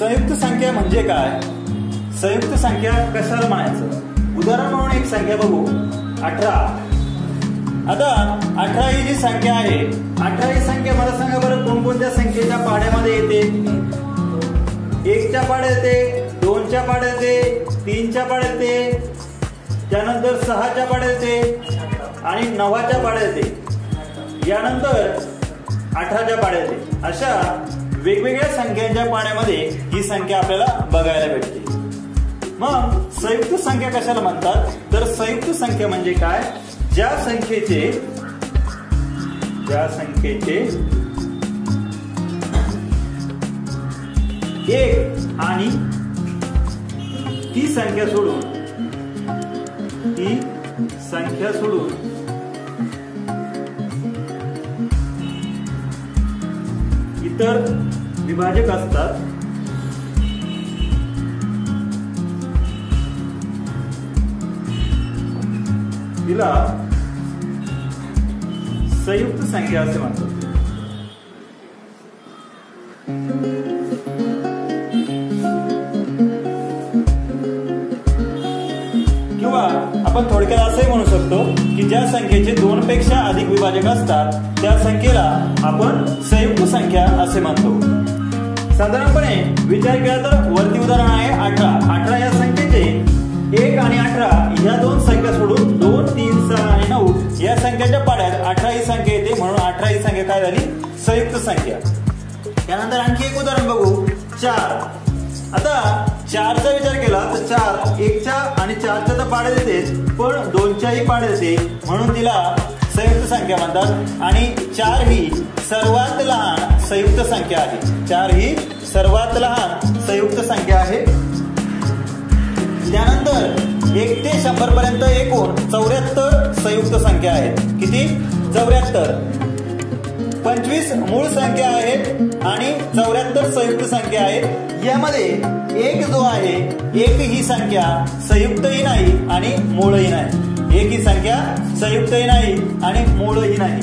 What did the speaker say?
संयुक्त संख्या म्हणजे काय? संयुक्त संख्या कशाला म्हणायचं? उदाहरण म्हणून एक संख्या बघू, 18. आता 18 ही जी संख्या आहे, 18 ही संख्या मला सांगा बरं कोणकोणत्या संख्येच्या पाड्यामध्ये येते? 1 च्या पाड्यात येते, 2 च्या पाड्यात येते, 3 च्या पाड्यात येते, त्यानंतर 6 च्या पाड्यात येते आणि 9 च्या पाड्यात येते, यानंतर 18 च्या पाड्यात येते. अशा वेगवेगळ्या संख्यांच्या पाड्यामध्ये ही संख्या आपल्याला बघायला भेटते. मग संयुक्त संख्या कशाला म्हणतात? तर संयुक्त संख्या म्हणजे काय? ज्या संख्येचे एक आणि ती संख्या सोडून इतर विभाजक असतात तिला संयुक्त संख्या असे म्हणतात. किंवा आपण थोडक्यात असे म्हणू शकतो की ज्या संख्येचे 2 पेक्षा अधिक विभाजक असतात त्या संख्येला आपण संयुक्त संख्या असे म्हणतो. साधारणपणे विचार केला तर वरती उदाहरण आहे 18 या संख्येचे 1 आणि 18 या दोन संख्या सोडून 2, 3, 6 आणि 9 या संख्येच्या पाड्यात 18 ही संख्या येते, म्हणून 18 ही संख्या काय झाली? संयुक्त संख्या. त्यानंतर आणखी एक उदाहरण बघू, 4. आता 4चा विचार केला तर 4 1 च्या आणि 4 च्या तर पाड्यात येते, पण 2 च्याही पाड्यात येते, म्हणून तिला संयुक्त संख्या म्हणतात. आणि 4 ही सर्वात लहान संयुक्त संख्या आहे. 4 ही सर्वात लहान संयुक्त संख्या आहे. त्यानंतर 1 ते 100 पर्यंत एकूण 74 संयुक्त संख्या आहेत. किती? 74. 25 मूळ संख्या आहेत आणि 74 संयुक्त संख्या आहेत. यामध्ये 1 जो आहे, 1 ही संख्या संयुक्तही नाही आणि मूळही नाही. 1 ही संख्या संयुक्तही नाही आणि मूळही नाही.